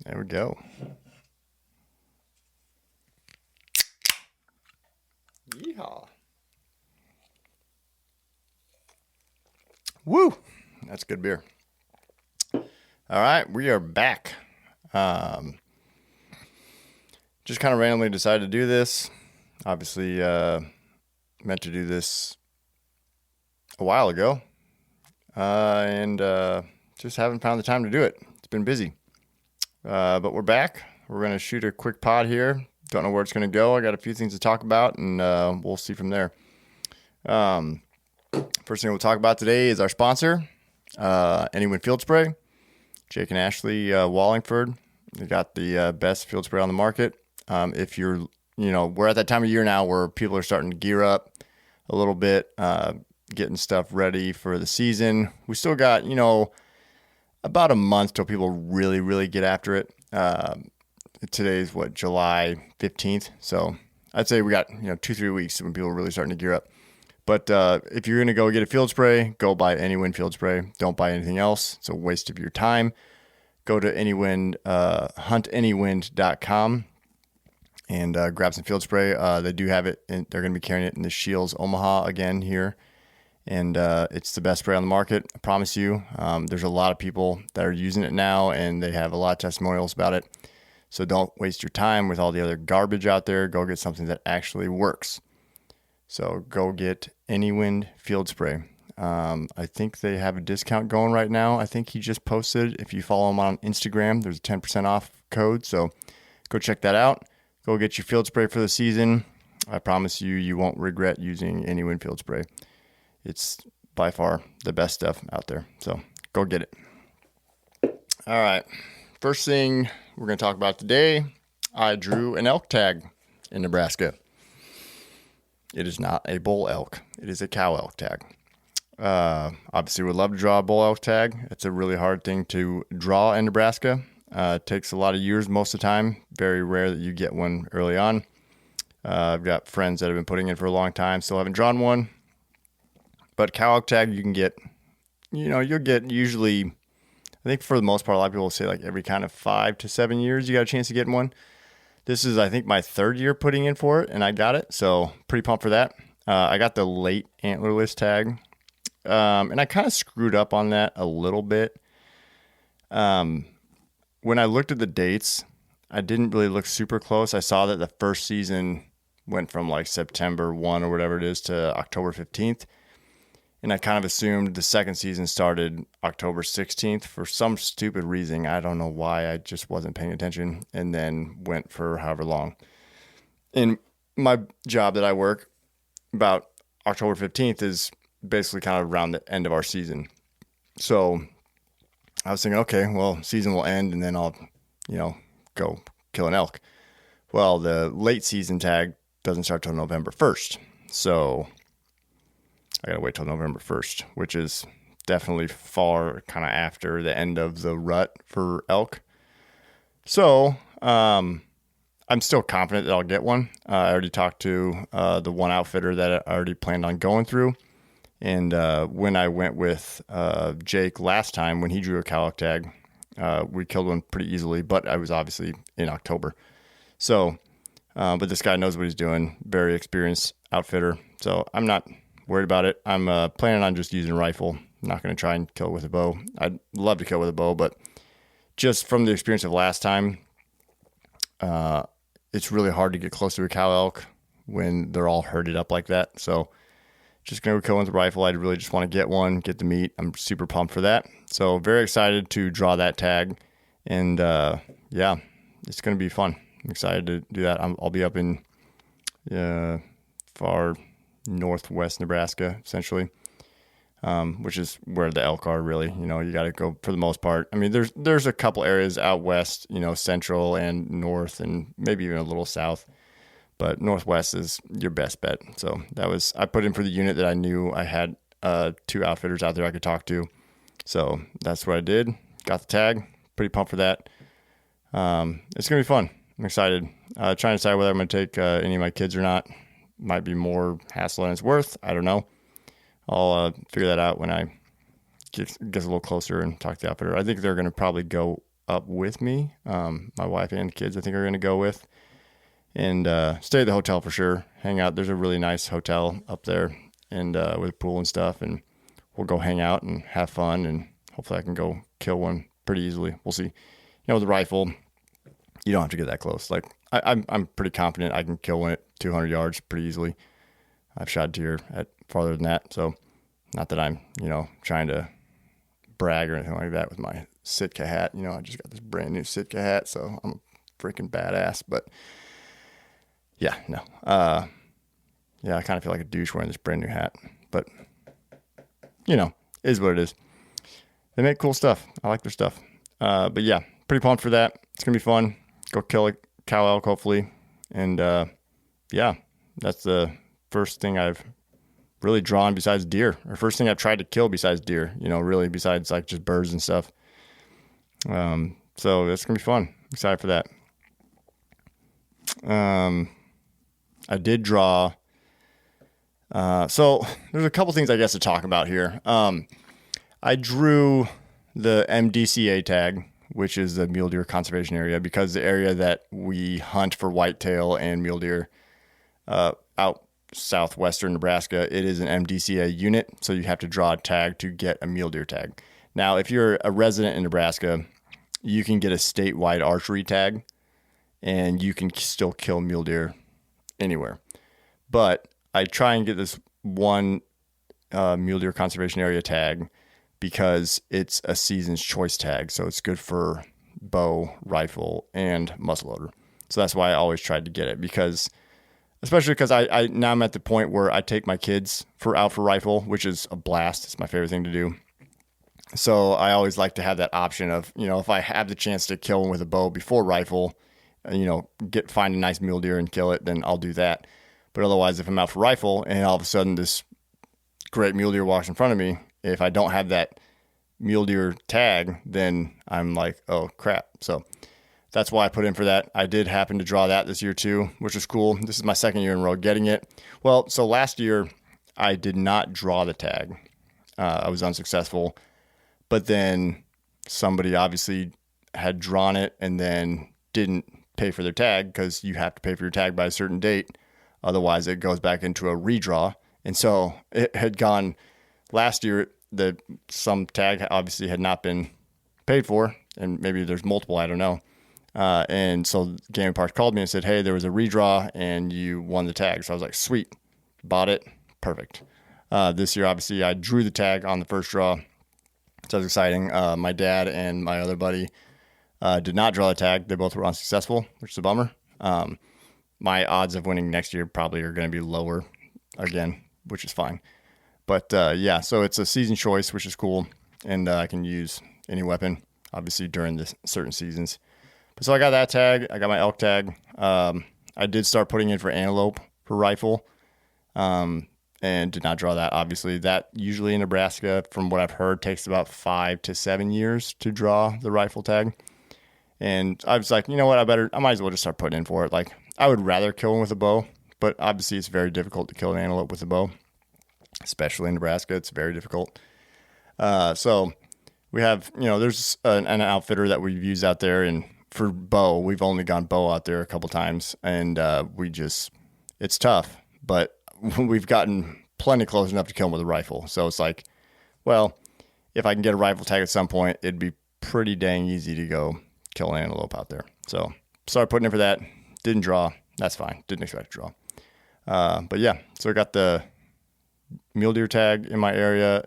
There we go. Yeehaw. Woo! That's good beer. All right, we are back. Just kind of randomly decided to do this. Obviously, meant to do this a while ago. And just haven't found the time to do it. It's been busy. But we're back. We're going to shoot a quick pod here. Don't know where it's going to go. I got a few things to talk about, and we'll see from there. First thing we'll talk about today is our sponsor, Anyone Field Spray. Jake and Ashley Wallingford. They got the best field spray on the market. If you're, we're at that time of year now where people are starting to gear up a little bit, getting stuff ready for the season. We still got, about a month till people really, really get after it. Today's July 15th. So I'd say we got, 2-3 weeks when people are really starting to gear up. But if you're going to go get a field spray, go buy Anywind field spray. Don't buy anything else. It's a waste of your time. Go to Anywind, huntannywind.com and grab some field spray. They do have it, and they're going to be carrying it in the Shields Omaha again here. And it's the best spray on the market. I promise you. There's a lot of people that are using it now, and they have a lot of testimonials about it. So don't waste your time with all the other garbage out there. Go get something that actually works. So go get Anywind field spray. I think they have a discount going right now. I think he just posted. If you follow him on Instagram, there's a 10% off code. So go check that out. Go get your field spray for the season. I promise you, you won't regret using Anywind field spray. It's by far the best stuff out there. So go get it. All right. First thing we're going to talk about today, I drew an elk tag in Nebraska. It is not a bull elk. It is a cow elk tag. Obviously, would love to draw a bull elk tag. It's a really hard thing to draw in Nebraska. It takes a lot of years most of the time. Very rare that you get one early on. I've got friends that have been putting in for a long time. Still haven't drawn one. But cow elk tag, you can get, you'll get usually, I think for the most part, a lot of people will say like every kind of 5 to 7 years, you got a chance of getting one. This is, I think, my third year putting in for it, and I got it. So pretty pumped for that. I got the late antlerless tag. And I kind of screwed up on that a little bit. When I looked at the dates, I didn't really look super close. I saw that the first season went from like September 1 or whatever it is to October 15th. And I kind of assumed the second season started October 16th for some stupid reason. I don't know why. I just wasn't paying attention, and then went for however long. In my job that I work, about October 15th is basically kind of around the end of our season. So I was thinking, okay, well, season will end, and then I'll, go kill an elk. Well, the late season tag doesn't start till November 1st. So I got to wait till November 1st, which is definitely far kind of after the end of the rut for elk. So I'm still confident that I'll get one. I already talked to the one outfitter that I already planned on going through. And when I went with Jake last time, when he drew a cow elk tag, we killed one pretty easily, but I was obviously in October. So, but this guy knows what he's doing. Very experienced outfitter. So I'm not worried about it. I'm planning on just using a rifle. I'm not going to try and kill with a bow. I'd love to kill with a bow, but just from the experience of last time, it's really hard to get close to a cow elk when they're all herded up like that. So just going to kill with a rifle. I really just want to get one, get the meat. I'm super pumped for that. So very excited to draw that tag. And yeah, it's going to be fun. I'm excited to do that. I'll be up in far northwest Nebraska, essentially, which is where the elk are really. You got to go for the most part. I mean, there's a couple areas out west, central and north, and maybe even a little south, but northwest is your best bet. So I put in for the unit that I knew I had 2 outfitters out there I could talk to. So that's what I did. Got the tag. Pretty pumped for that. It's going to be fun. I'm excited. Trying to decide whether I'm going to take any of my kids or not. Might be more hassle than it's worth. I don't know. I'll figure that out when I get a little closer and talk to the outfitter. I think they're going to probably go up with me. My wife and kids, I think, are going to go with. And stay at the hotel for sure. Hang out. There's a really nice hotel up there, and with a pool and stuff. And we'll go hang out and have fun. And hopefully I can go kill one pretty easily. We'll see. With the rifle, you don't have to get that close. Like I'm pretty confident I can kill one at 200 yards pretty easily. I've shot deer at farther than that. So not that I'm, trying to brag or anything like that with my Sitka hat. I just got this brand new Sitka hat, so I'm a freaking badass. But yeah, no. I kind of feel like a douche wearing this brand new hat. But, is what it is. They make cool stuff. I like their stuff. But yeah, pretty pumped for that. It's going to be fun. Go kill a cow elk, hopefully. And that's the first thing I've really drawn besides deer, or first thing I've tried to kill besides deer, really besides like just birds and stuff. So it's going to be fun. Excited for that. I did draw. So there's a couple things I guess to talk about here. I drew the MDCA tag, which is the mule deer conservation area, because the area that we hunt for whitetail and mule deer, out southwestern Nebraska, it is an MDCA unit. So you have to draw a tag to get a mule deer tag. Now, if you're a resident in Nebraska, you can get a statewide archery tag, and you can still kill mule deer anywhere. But I try and get this one mule deer conservation area tag because it's a season's choice tag. So it's good for bow, rifle, and muzzleloader. So that's why I always tried to get it, especially because I now I'm at the point where I take my kids out for rifle, which is a blast. It's my favorite thing to do. So I always like to have that option of, if I have the chance to kill one with a bow before rifle, find a nice mule deer and kill it, then I'll do that. But otherwise, if I'm out for rifle and all of a sudden this great mule deer walks in front of me, if I don't have that mule deer tag, then I'm like, oh crap. So that's why I put in for that. I did happen to draw that this year too, which is cool. This is my second year in a row getting it. Well, so last year I did not draw the tag. I was unsuccessful, but then somebody obviously had drawn it and then didn't pay for their tag, because you have to pay for your tag by a certain date. Otherwise it goes back into a redraw. And so it had gone last year, some tag obviously had not been paid for, and maybe there's multiple, I don't know. And so Game and Parks called me and said, hey, there was a redraw and you won the tag. So I was like, sweet, bought it. Perfect. This year, obviously I drew the tag on the first draw. So it was exciting. My dad and my other buddy did not draw the tag. They both were unsuccessful, which is a bummer. My odds of winning next year probably are going to be lower again, which is fine. But so it's a season choice, which is cool. And I can use any weapon, obviously, during the certain seasons. But so I got that tag. I got my elk tag. I did start putting in for antelope for rifle, and did not draw that. Obviously, that usually in Nebraska, from what I've heard, takes about 5 to 7 years to draw the rifle tag. And I was like, you know what? I might as well just start putting in for it. Like, I would rather kill one with a bow, but obviously it's very difficult to kill an antelope with a bow, especially in Nebraska. It's very difficult. So we have, there's an outfitter that we've used out there, and for bow, we've only gone bow out there a couple times, and it's tough, but we've gotten plenty close enough to kill them with a rifle. So it's like, well, if I can get a rifle tag at some point, it'd be pretty dang easy to go kill an antelope out there. So started putting in for that. Didn't draw. That's fine. Didn't expect to draw. But yeah, so I got the mule deer tag in my area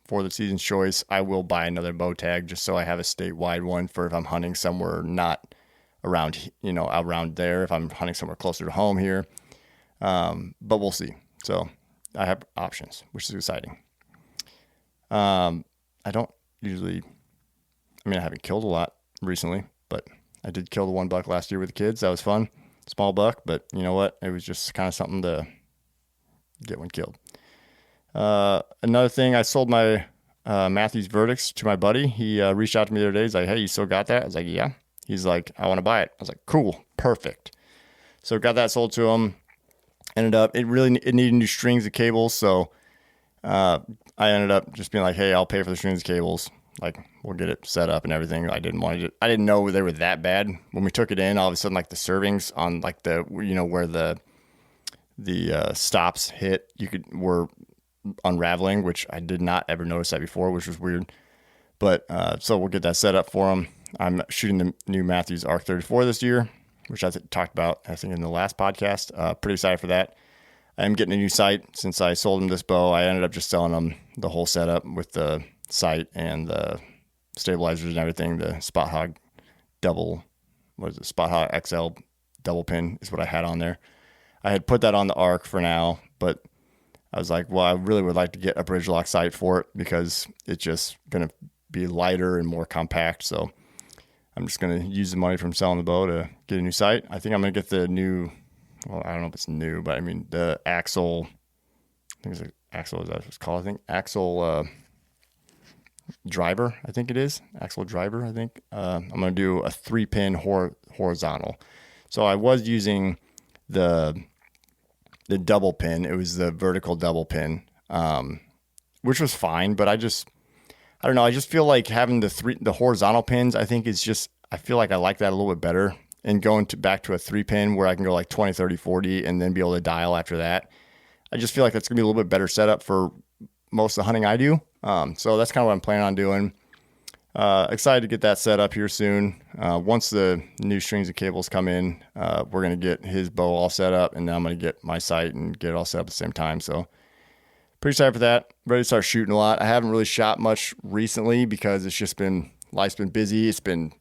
for the season's choice. I will buy another bow tag just so I have a statewide one for if I'm hunting somewhere not around, around there, if I'm hunting somewhere closer to home here. But we'll see. So I have options, which is exciting. I haven't killed a lot recently, but I did kill the one buck last year with the kids. That was fun. Small buck, but you know what? It was just kind of something to get one killed. Another thing, I sold my Matthews verdicts to my buddy. He reached out to me the other day. He's like, hey, you still got that? I was like, yeah. He's like, I want to buy it. I was like, cool, perfect. So got that sold to him. Ended up, it needed new strings and cables. So I ended up just being like, hey, I'll pay for the strings and cables. like we'll get it set up and everything. I didn't know they were that bad. When we took it in, all of a sudden, like the servings on like where the stops hit, were unraveling, which I did not ever notice that before, which was weird. But so we'll get that set up for them. I'm shooting the new Matthews Arc 34 this year, which I talked about, I think, in the last podcast. Pretty excited for that. I am getting a new sight. Since I sold him this bow, I ended up just selling him the whole setup with the sight and the stabilizers and everything. The Spot Hog Spot Hog XL double pin is what I had on there. I had put that on the Arc for now, but I was like, well, I really would like to get a bridge lock sight for it because it's just going to be lighter and more compact. So I'm just going to use the money from selling the bow to get a new sight. I think I'm going to get the new, well, I don't know if it's new, but I mean the Axle, I think it's like Axle, is that what it's called? I think Axle driver, I think it is. Axle driver, I think. I'm going to do a 3-pin horizontal. So I was using the double pin. It was the vertical double pin, which was fine, but I don't know. I just feel like having the horizontal pins, I feel like I like that a little bit better, and going back to a 3-pin where I can go like 20, 30, 40 and then be able to dial after that. I just feel like that's going to be a little bit better setup for most of the hunting I do. So that's kind of what I'm planning on doing. Excited to get that set up here soon. Once the new strings and cables come in, we're going to get his bow all set up, and then I'm going to get my sight and get it all set up at the same time. So pretty excited for that. Ready to start shooting a lot. I haven't really shot much recently because life's been busy. It's been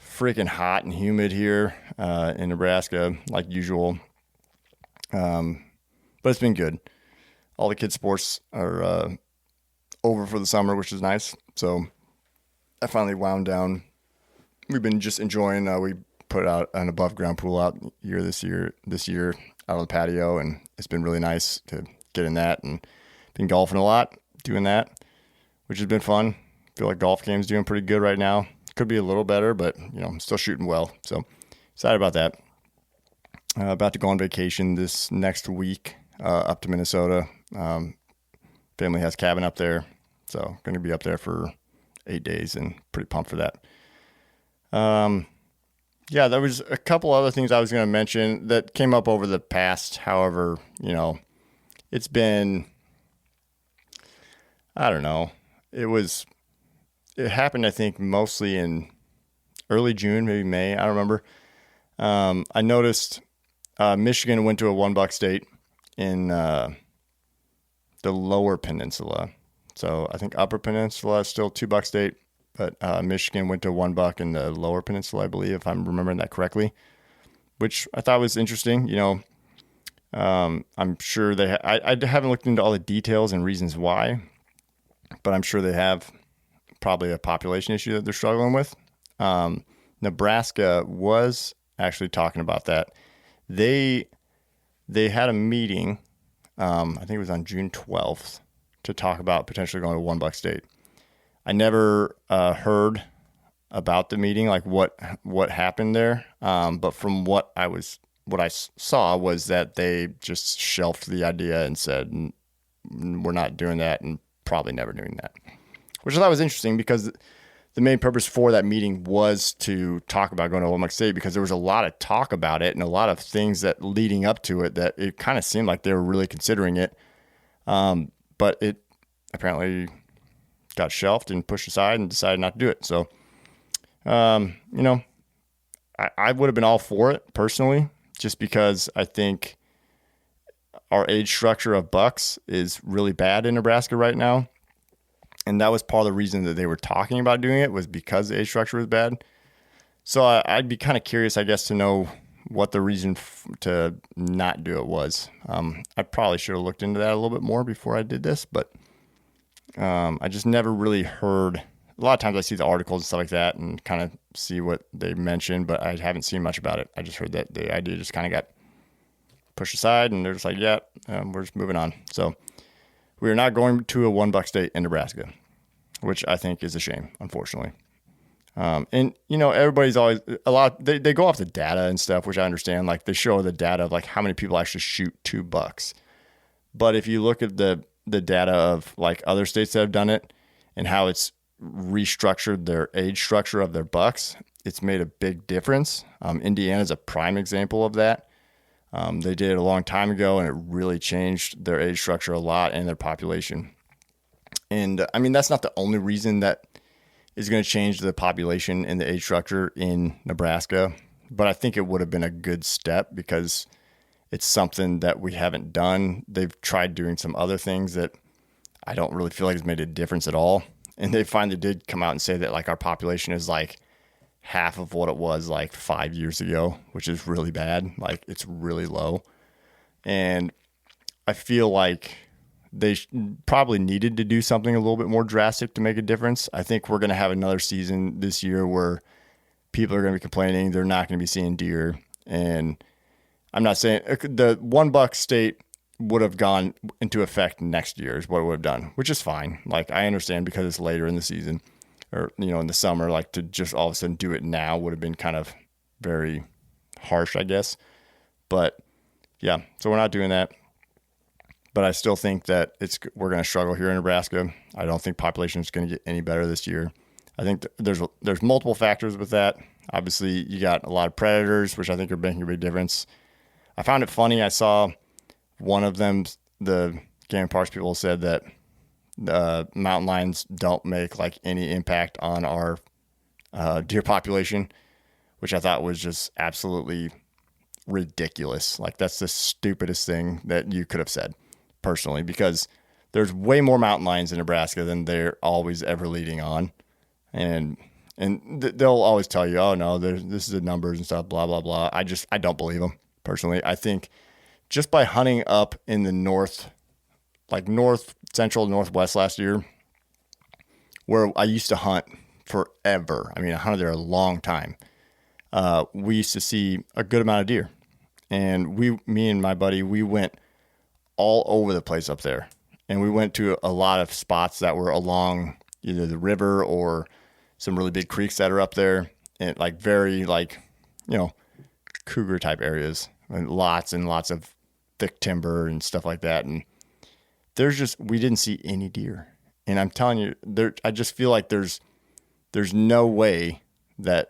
freaking hot and humid here in Nebraska, like usual. But it's been good. All the kids' sports are over for the summer, which is nice. So I finally wound down. We've been just enjoying. We put out an above ground pool out this year out on the patio, and it's been really nice to get in that, and been golfing a lot, doing that, which has been fun. Feel like golf game's doing pretty good right now. Could be a little better, but I'm still shooting well. So excited about that. About to go on vacation this next week up to Minnesota. Family has cabin up there, so going to be up there for 8 days, and pretty pumped for that. Yeah, there was a couple other things I was going to mention that came up over the past. However, it's been, I don't know. It happened, I think, mostly in early June, maybe May. I don't remember. I noticed Michigan went to a $1 state in the lower peninsula. So I think Upper Peninsula is still $2 state, but Michigan went to $1 in the Lower Peninsula, I believe, if I'm remembering that correctly, which I thought was interesting. I'm sure I haven't looked into all the details and reasons why, but I'm sure they have probably a population issue that they're struggling with. Nebraska was actually talking about that. They had a meeting, I think it was on June 12th, to talk about potentially going to $1 state. I never heard about the meeting, like what happened there. But from what I saw was that they just shelved the idea and said, we're not doing that and probably never doing that, which I thought was interesting because the main purpose for that meeting was to talk about going to $1 state, because there was a lot of talk about it and a lot of things that leading up to it that it kind of seemed like they were really considering it. But it apparently got shelved and pushed aside and decided not to do it. So, I would have been all for it personally, just because I think our age structure of bucks is really bad in Nebraska right now. And that was part of the reason that they were talking about doing it, was because the age structure was bad. So I'd be kind of curious, I guess, to know what the reason to not do it was. I probably should have looked into that a little bit more before I did this, but I just never really heard. A lot of times I see the articles and stuff like that and kind of see what they mentioned, but I haven't seen much about it. I just heard that the idea just kind of got pushed aside, and they're just like, yeah, we're just moving on. So we are not going to a $1 state in Nebraska, which I think is a shame, unfortunately. And everybody's always they go off the data and stuff, which I understand. Like, they show the data of like how many people actually shoot 2 bucks. But if you look at the data of like other states that have done it and how it's restructured their age structure of their bucks, it's made a big difference. Indiana is a prime example of that. They did it a long time ago, and it really changed their age structure a lot and their population. And I mean, that's not the only reason that is going to change the population and the age structure in Nebraska, but I think it would have been a good step because it's something that we haven't done. They've tried doing some other things that I don't really feel like has made a difference at all. And they finally did come out and say that like our population is like half of what it was like 5 years ago, which is really bad. Like it's really low. And I feel like they probably needed to do something a little bit more drastic to make a difference. I think we're going to have another season this year where people are going to be complaining they're not going to be seeing deer. And I'm not saying the $1 state would have gone into effect next year is what it would have done, which is fine. Like I understand because it's later in the season or, in the summer, like to just all of a sudden do it now would have been kind of very harsh, I guess. But yeah, so we're not doing that. But I still think that we're going to struggle here in Nebraska. I don't think population is going to get any better this year. I think there's multiple factors with that. Obviously, you got a lot of predators, which I think are making a big difference. I found it funny. I saw one of them, the Game and Parks people said that mountain lions don't make like any impact on our deer population, which I thought was just absolutely ridiculous. Like that's the stupidest thing that you could have said personally, because there's way more mountain lions in Nebraska than they're always ever leading on. And they'll always tell you, oh no, this is the numbers and stuff, blah, blah, blah. I don't believe them personally. I think just by hunting up in the north, like north central, northwest last year, where I used to hunt forever. I mean, I hunted there a long time. We used to see a good amount of deer, and me and my buddy, we went all over the place up there, and we went to a lot of spots that were along either the river or some really big creeks that are up there, and like very like, cougar type areas, and lots of thick timber and stuff like that. And we didn't see any deer. And I'm telling you, I just feel like there's no way that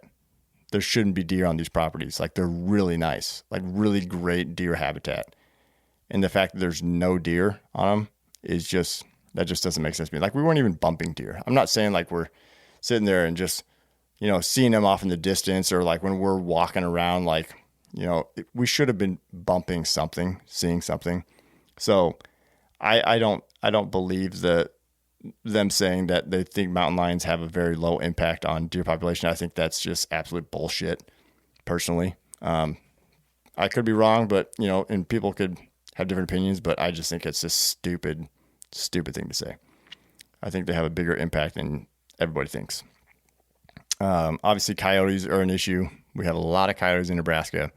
there shouldn't be deer on these properties. Like they're really nice, like really great deer habitat. And the fact that there's no deer on them that just doesn't make sense to me. Like we weren't even bumping deer. I'm not saying like we're sitting there and just, seeing them off in the distance, or like when we're walking around, like, we should have been bumping something, seeing something. So I don't believe them saying that they think mountain lions have a very low impact on deer population. I think that's just absolute bullshit personally. I could be wrong, but and people could have different opinions, but I just think it's a stupid thing to say. I think they have a bigger impact than everybody thinks. Obviously coyotes are an issue. We have a lot of coyotes in Nebraska,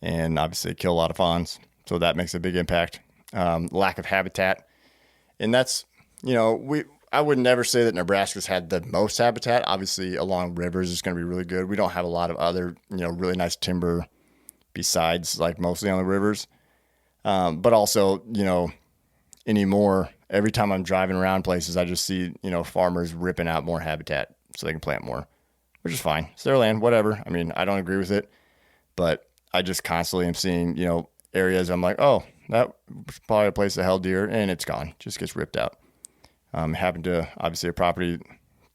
and obviously they kill a lot of fawns. So that makes a big impact. Lack of habitat. And that's, I would never say that Nebraska's had the most habitat. Obviously along rivers is going to be really good. We don't have a lot of other, really nice timber besides like mostly on the rivers. But also, anymore, every time I'm driving around places, I just see, farmers ripping out more habitat so they can plant more, which is fine. It's their land, whatever. I mean, I don't agree with it, but I just constantly am seeing, areas I'm like, oh, that was probably a place that held deer, and it's gone. Just gets ripped out. Happened to, obviously,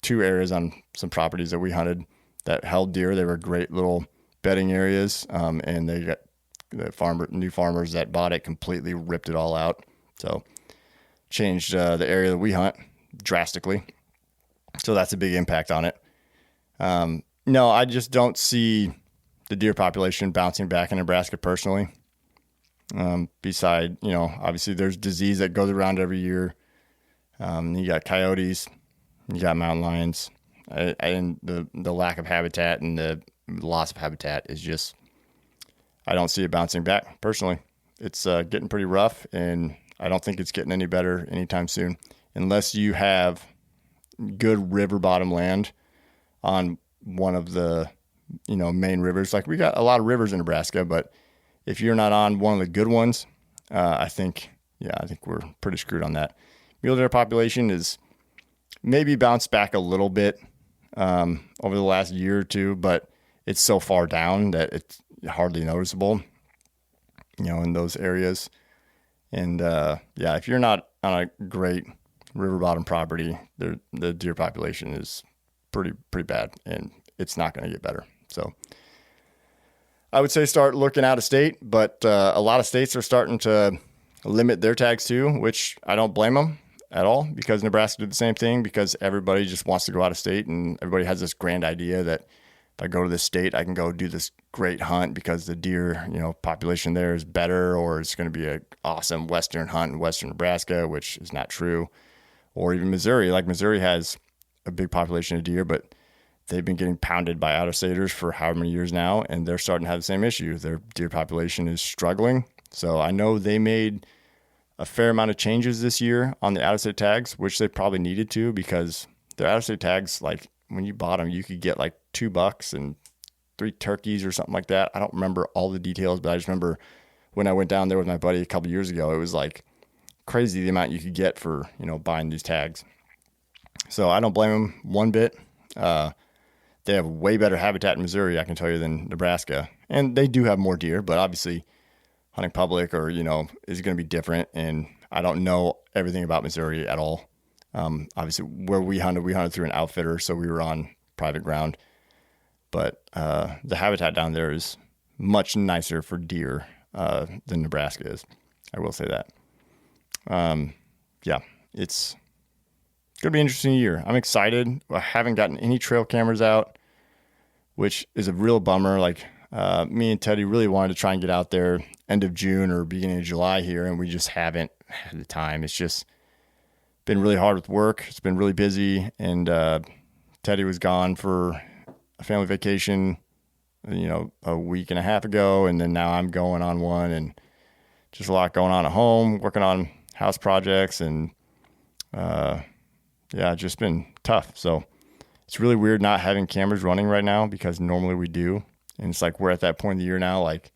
two areas on some properties that we hunted that held deer. They were great little bedding areas, and they got new farmers that bought it completely ripped it all out. So changed the area that we hunt drastically. So that's a big impact on it. No, I just don't see the deer population bouncing back in Nebraska personally. Beside, obviously there's disease that goes around every year. You got coyotes, you got mountain lions, and the lack of habitat and the loss of habitat is just, I don't see it bouncing back personally. It's getting pretty rough, and I don't think it's getting any better anytime soon unless you have good river bottom land on one of the, main rivers. Like we got a lot of rivers in Nebraska, but if you're not on one of the good ones, I think we're pretty screwed on that. Mule deer population is maybe bounced back a little bit over the last year or two, but it's so far down that it's hardly noticeable, in those areas. And if you're not on a great river bottom property, the deer population is pretty bad, and it's not going to get better. So I would say start looking out of state, but a lot of states are starting to limit their tags too, which I don't blame them at all, because Nebraska did the same thing, because everybody just wants to go out of state, and everybody has this grand idea that if I go to this state, I can go do this great hunt because the deer, population there is better, or it's going to be an awesome Western hunt in Western Nebraska, which is not true. Or even Missouri. Like, Missouri has a big population of deer, but they've been getting pounded by out-of-staters for however many years now, and they're starting to have the same issue. Their deer population is struggling. So I know they made a fair amount of changes this year on the out-of-state tags, which they probably needed to, because their out-of-state tags, like, when you bought them, you could get like $2 and 3 turkeys or something like that. I don't remember all the details, but I just remember when I went down there with my buddy a couple years ago, it was like crazy the amount you could get for, buying these tags. So I don't blame them one bit. They have way better habitat in Missouri, I can tell you, than Nebraska. And they do have more deer, but obviously hunting public or, is going to be different. And I don't know everything about Missouri at all. Obviously where we hunted through an outfitter, so we were on private ground. But the habitat down there is much nicer for deer than Nebraska is. I will say that. It's going to be an interesting year. I'm excited. I haven't gotten any trail cameras out, which is a real bummer. Like, me and Teddy really wanted to try and get out there end of June or beginning of July here, and we just haven't had the time. It's just been really hard with work. It's been really busy, and Teddy was gone for a family vacation, a week and a half ago, and then now I'm going on one, and just a lot going on at home, working on house projects, and it's just been tough. So it's really weird not having cameras running right now, because normally we do. And it's like, we're at that point of the year now, like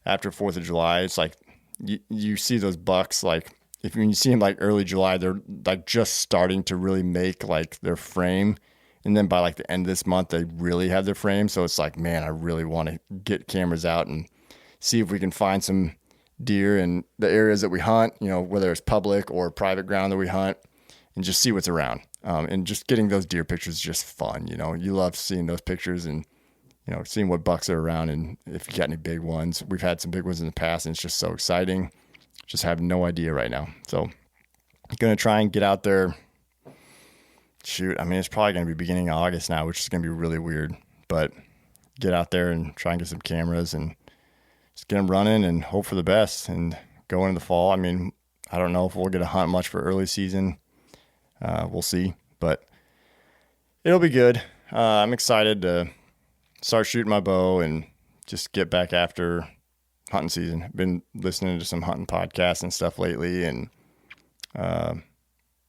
after 4th of July, it's like you see those bucks, like when you see them like early July, they're like just starting to really make like their frame. And then by like the end of this month, they really have their frame. So it's like, man, I really want to get cameras out and see if we can find some deer in the areas that we hunt, whether it's public or private ground that we hunt, and just see what's around. And just getting those deer pictures is just fun. You love seeing those pictures and, seeing what bucks are around, and if you got any big ones. We've had some big ones in the past, and it's just so exciting. Just have no idea right now. So I'm going to try and get out there. Shoot, I mean, it's probably going to be beginning of August now, which is going to be really weird. But get out there and try and get some cameras and just get them running and hope for the best and go into the fall. I mean, I don't know if we'll get a hunt much for early season. We'll see, but it'll be good. I'm excited to start shooting my bow and just get back after hunting season. I've been listening to some hunting podcasts and stuff lately, and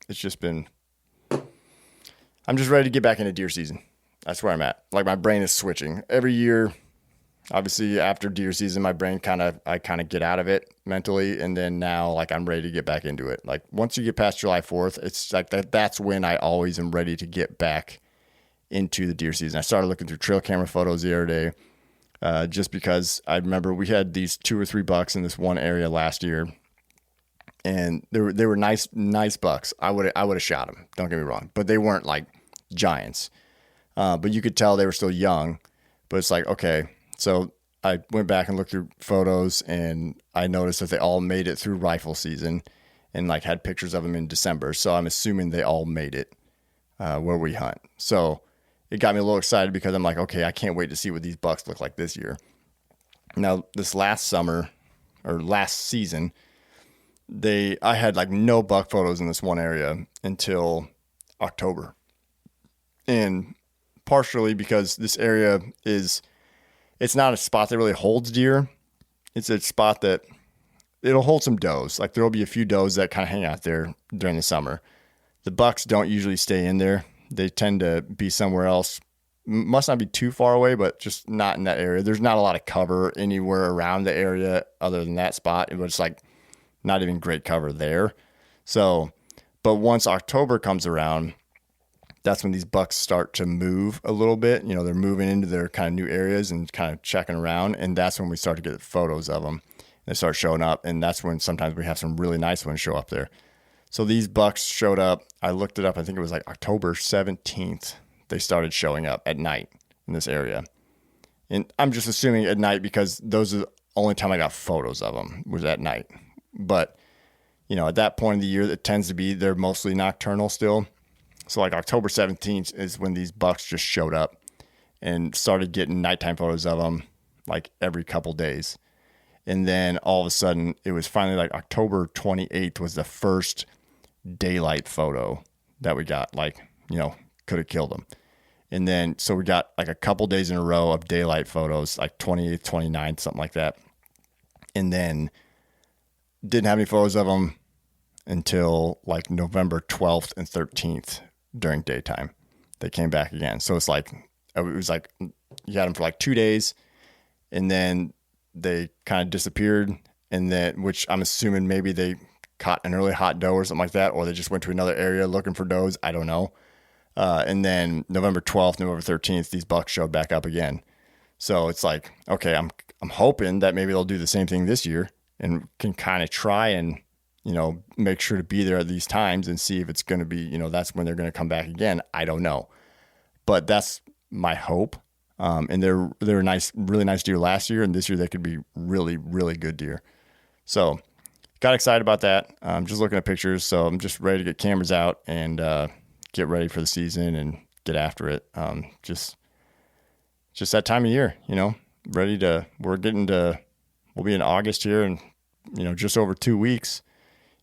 it's just been, I'm just ready to get back into deer season. That's where I'm at. Like, my brain is switching every year. Obviously after deer season, my brain I kind of get out of it mentally. And then now, like, I'm ready to get back into it. Like, once you get past July 4th, it's like that's when I always am ready to get back into the deer season. I started looking through trail camera photos the other day, just because I remember we had these 2 or 3 bucks in this one area last year, and they were nice bucks. I would have shot them. Don't get me wrong, but they weren't like giants. But you could tell they were still young. But it's like, okay. So I went back and looked through photos, and I noticed that they all made it through rifle season, and like had pictures of them in December. So I'm assuming they all made it where we hunt. So it got me a little excited, because I'm like, okay, I can't wait to see what these bucks look like this year. Now, this last season, I had like no buck photos in this one area until October. And partially because this area it's not a spot that really holds deer. It's a spot that it'll hold some does. Like, there'll be a few does that kind of hang out there during the summer. The bucks don't usually stay in there. They tend to be somewhere else. Must not be too far away, but just not in that area. There's not a lot of cover anywhere around the area other than that spot. But it's like not even great cover there. So, but once October comes around, that's when these bucks start to move a little bit. They're moving into their kind of new areas and kind of checking around. And that's when we start to get photos of them. They start showing up. And that's when sometimes we have some really nice ones show up there. So these bucks showed up. I looked it up. I think it was like October 17th. They started showing up at night in this area. And I'm just assuming at night because those are the only time I got photos of them was at night. But, at that point of the year, it tends to be, they're mostly nocturnal still. So like October 17th is when these bucks just showed up and started getting nighttime photos of them like every couple days. And then all of a sudden it was finally like October 28th was the first daylight photo that we got, could have killed them. And then, so we got like a couple days in a row of daylight photos, like 28th, 29th, something like that. And then didn't have any photos of them until like November 12th and 13th during daytime. They came back again. So it was like you had them for like 2 days and then they kind of disappeared. And then, which I'm assuming maybe they caught an early hot doe or something like that, or they just went to another area looking for does. I don't know. And then November 12th, November 13th, these bucks showed back up again. So it's like, okay, I'm hoping that maybe they'll do the same thing this year and can kind of try and, make sure to be there at these times and see if it's going to be, that's when they're going to come back again. I don't know, but that's my hope. And they're nice, really nice deer last year. And this year they could be really, really good deer. So got excited about that. Just looking at pictures. So I'm just ready to get cameras out and, get ready for the season and get after it. Just that time of year, we'll be in August here and, just over 2 weeks.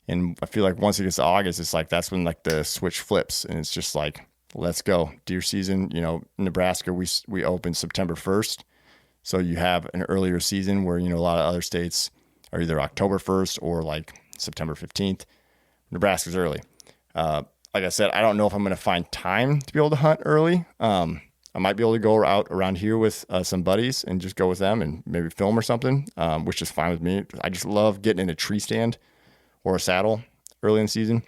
And I feel like once it gets to August, it's like, that's when like the switch flips and it's just like, let's go deer season. Nebraska, we open September 1st. So you have an earlier season where, a lot of other states are either October 1st or like September 15th. Nebraska's early. Like I said, I don't know if I'm going to find time to be able to hunt early. I might be able to go out around here with some buddies and just go with them and maybe film or something, which is fine with me. I just love getting in a tree stand or a saddle early in the season.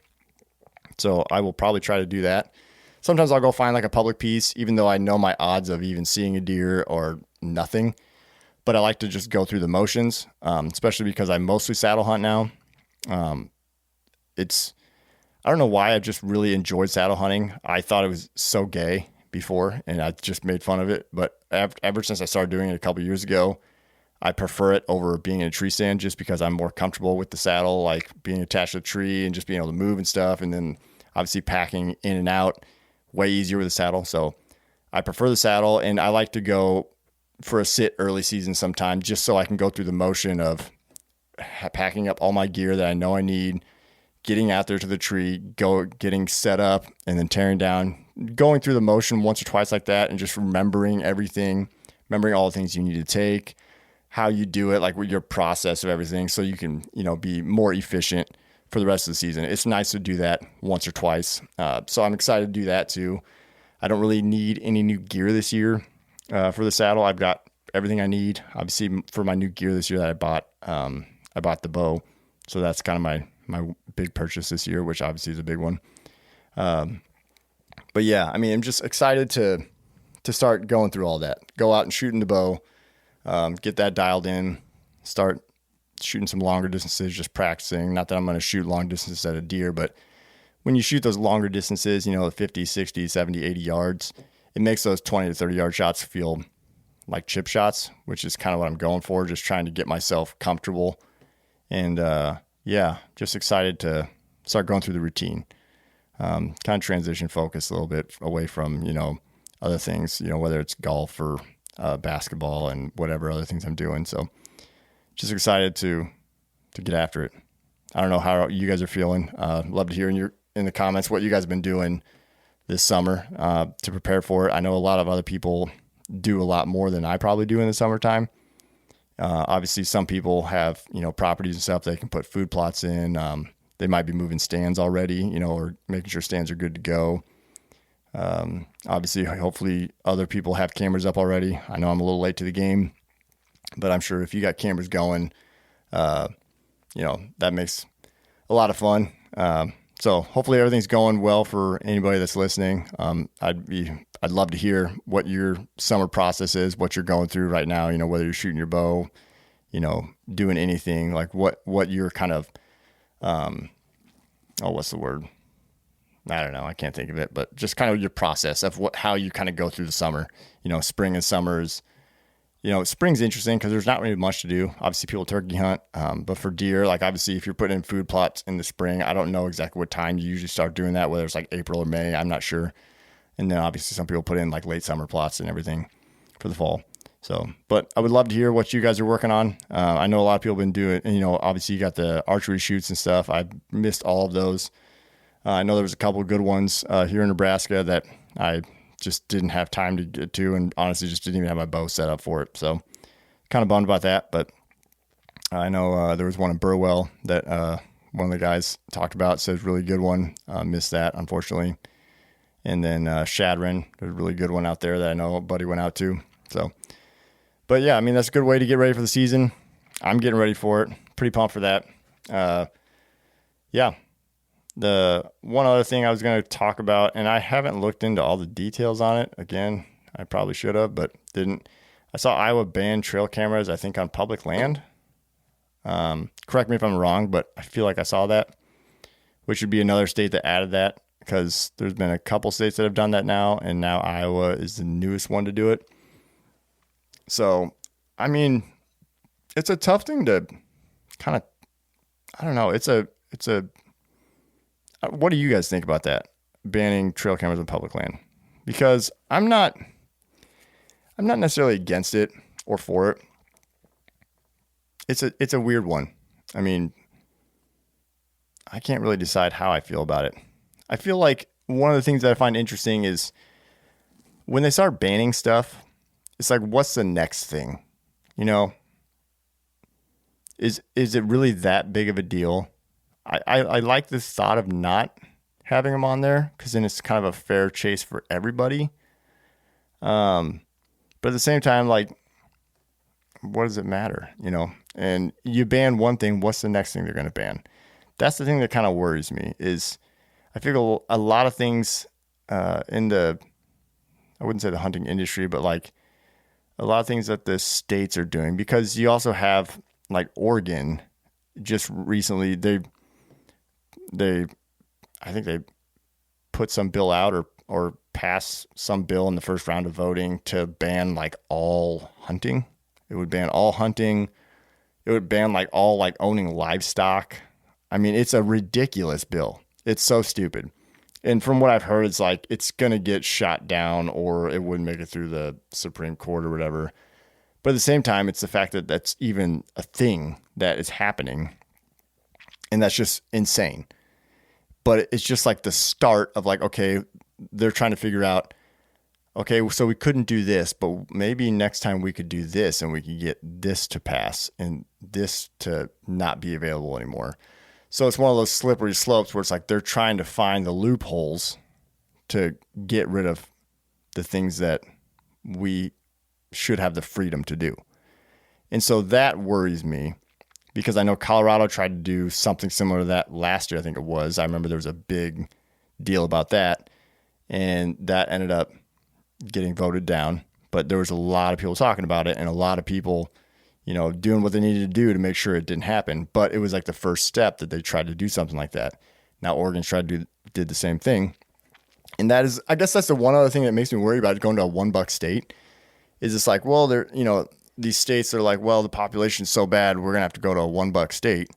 So I will probably try to do that. Sometimes I'll go find like a public piece, even though I know my odds of even seeing a deer are nothing. But I like to just go through the motions, especially because I mostly saddle hunt now. I don't know why I just really enjoyed saddle hunting. I thought it was so gay before and I just made fun of it. But ever since I started doing it a couple years ago, I prefer it over being in a tree stand just because I'm more comfortable with the saddle, like being attached to the tree and just being able to move and stuff. And then obviously packing in and out way easier with the saddle. So I prefer the saddle and I like to go for a sit early season sometime just so I can go through the motion of packing up all my gear that I know I need, getting out there to the tree, getting set up and then tearing down, going through the motion once or twice like that and just remembering everything, remembering all the things you need to take, how you do it, like with your process of everything so you can, be more efficient for the rest of the season. It's nice to do that once or twice. So I'm excited to do that too. I don't really need any new gear this year for the saddle. I've got everything I need. Obviously for my new gear this year that I bought the bow. So that's kind of my big purchase this year, which obviously is a big one. But yeah, I'm just excited to start going through all that, go out and shooting the bow, get that dialed in, start shooting some longer distances, just practicing. Not that I'm going to shoot long distances at a deer, but when you shoot those longer distances, the 50, 60, 70, 80 yards, it makes those 20 to 30 yard shots feel like chip shots, which is kind of what I'm going for, just trying to get myself comfortable. And just excited to start going through the routine. Kind of transition focus a little bit away from, other things, whether it's golf or basketball and whatever other things I'm doing. So just excited to get after it. I don't know how you guys are feeling. Love to hear in the comments what you guys have been doing this summer to prepare for it. I know a lot of other people do a lot more than I probably do in the summertime. Obviously some people have, properties and stuff they can put food plots in. They might be moving stands already, or making sure stands are good to go. Obviously, hopefully other people have cameras up already. I know I'm a little late to the game, but I'm sure if you got cameras going, that makes a lot of fun. So hopefully everything's going well for anybody that's listening. I'd love to hear what your summer process is, what you're going through right now, whether you're shooting your bow, doing anything, like what you're kind of, what's the word? I don't know. I can't think of it, but just kind of your process of how you kind of go through the summer, spring and summers. Spring's interesting because there's not really much to do. Obviously, people turkey hunt, but for deer, like obviously, if you're putting in food plots in the spring, I don't know exactly what time you usually start doing that, whether it's like April or May, I'm not sure. And then obviously, some people put in like late summer plots and everything for the fall. So, but I would love to hear what you guys are working on. I know a lot of people have been doing, and, obviously you got the archery shoots and stuff. I missed all of those. I know there was a couple of good ones here in Nebraska that I just didn't have time to get to, and honestly just didn't even have my bow set up for it. So kind of bummed about that, but I know there was one in Burwell that one of the guys talked about, says really good one. Missed that, unfortunately. And then Shadron, there's a really good one out there that I know a buddy went out to. So, but yeah, I mean, that's a good way to get ready for the season. I'm getting ready for it. Pretty pumped for that. Yeah. The one other thing I was going to talk about, and I haven't looked into all the details on it. Again, I probably should have, but didn't. I saw Iowa ban trail cameras, I think, on public land. Correct me if I'm wrong, but I feel like I saw that, which would be another state that added that, because there's been a couple states that have done that now, and now Iowa is the newest one to do it. So, I mean, it's a tough thing to kind of, I don't know. What do you guys think about that? Banning trail cameras on public land? Because I'm not necessarily against it or for it. It's a weird one. I mean, I can't really decide how I feel about it. I feel like one of the things that I find interesting is when they start banning stuff, it's like, what's the next thing? Is it really that big of a deal? I like this thought of not having them on there, because then it's kind of a fair chase for everybody. But at the same time, like, what does it matter? And you ban one thing, what's the next thing they're going to ban? That's the thing that kind of worries me, is I feel a lot of things in the, I wouldn't say the hunting industry, but like a lot of things that the states are doing, because you also have like Oregon just recently, I think they put some bill out or pass some bill in the first round of voting to ban like all hunting. It would ban all hunting. It would ban like all like owning livestock. I mean, it's a ridiculous bill. It's so stupid. And from what I've heard, it's like it's going to get shot down, or it wouldn't make it through the Supreme Court or whatever. But at the same time, it's the fact that that's even a thing that is happening. And that's just insane. But it's just like the start of like, okay, they're trying to figure out, okay, so we couldn't do this, but maybe next time we could do this, and we could get this to pass and this to not be available anymore. So it's one of those slippery slopes where it's like they're trying to find the loopholes to get rid of the things that we should have the freedom to do. And so that worries me, because I know Colorado tried to do something similar to that last year, I think it was. I remember there was a big deal about that, and that ended up getting voted down. But there was a lot of people talking about it, and a lot of people, doing what they needed to do to make sure it didn't happen. But it was like the first step that they tried to do something like that. Now Oregon's did the same thing. And that is, I guess that's the one other thing that makes me worry about going to a $1 state, is it's like, well, they're, these states are like, well, the population's so bad, we're going to have to go to a $1 state,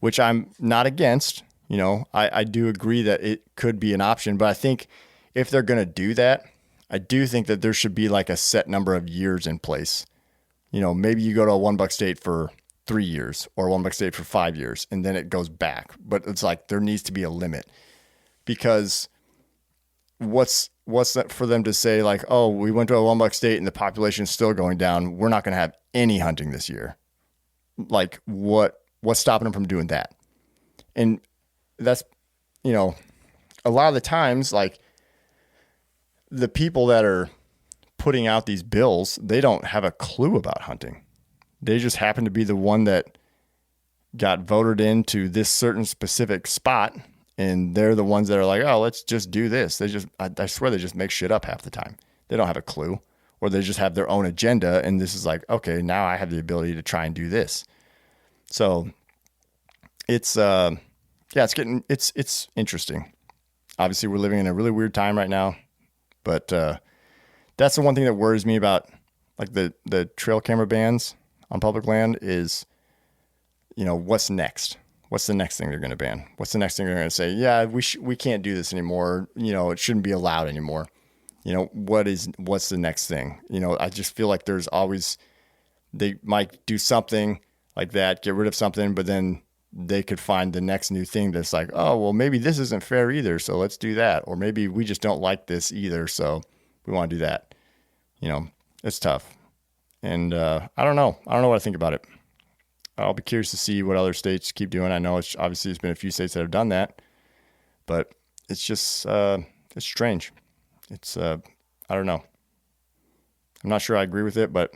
which I'm not against. I do agree that it could be an option, but I think if they're going to do that, I do think that there should be like a set number of years in place. Maybe you go to a $1 state for 3 years, or a $1 state for 5 years, and then it goes back. But it's like, there needs to be a limit, because what's that for them to say like, oh, we went to a $1 state and the population's still going down, we're not going to have any hunting this year. Like, what's stopping them from doing that? And that's, a lot of the times, like, the people that are putting out these bills, they don't have a clue about hunting. They just happen to be the one that got voted into this certain specific spot, And they're the ones that are like, oh, let's just do this. I swear they just make shit up half the time. They don't have a clue, or they just have their own agenda. And this is like, okay, now I have the ability to try and do this. So it's interesting. Obviously we're living in a really weird time right now, but that's the one thing that worries me about like the trail camera bans on public land is, what's next? What's the next thing they're going to ban? What's the next thing they're going to say? Yeah, we can't do this anymore. It shouldn't be allowed anymore. What's the next thing? I just feel like there's always, they might do something like that, get rid of something, but then they could find the next new thing that's like, oh, well, maybe this isn't fair either, so let's do that. Or maybe we just don't like this either, so we want to do that. It's tough. And I don't know. I don't know what I think about it. I'll be curious to see what other states keep doing. I know there's been a few states that have done that, but it's just, it's strange. It's, I don't know. I'm not sure I agree with it, but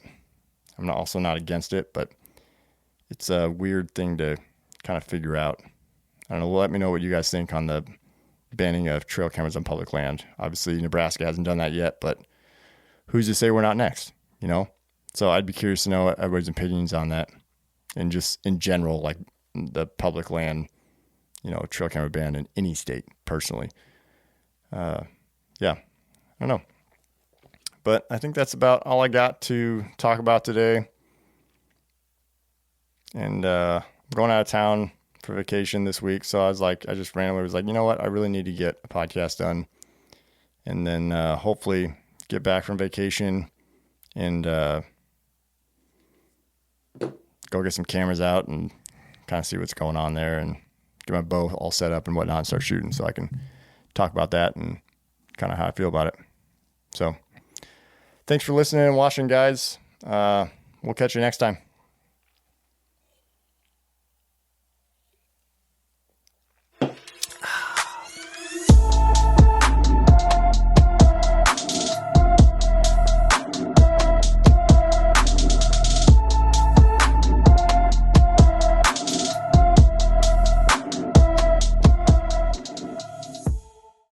I'm also not against it, but it's a weird thing to kind of figure out. I don't know. Let me know what you guys think on the banning of trail cameras on public land. Obviously, Nebraska hasn't done that yet, but who's to say we're not next, So I'd be curious to know everybody's opinions on that. And just in general, like the public land, trail camera ban in any state, personally. Yeah, I don't know. But I think that's about all I got to talk about today. And I'm going out of town for vacation this week. So I just randomly was like, you know what? I really need to get a podcast done. And then hopefully get back from vacation and go get some cameras out and kind of see what's going on there and get my bow all set up and whatnot and start shooting so I can talk about that and kind of how I feel about it. So thanks for listening and watching, guys. We'll catch you next time.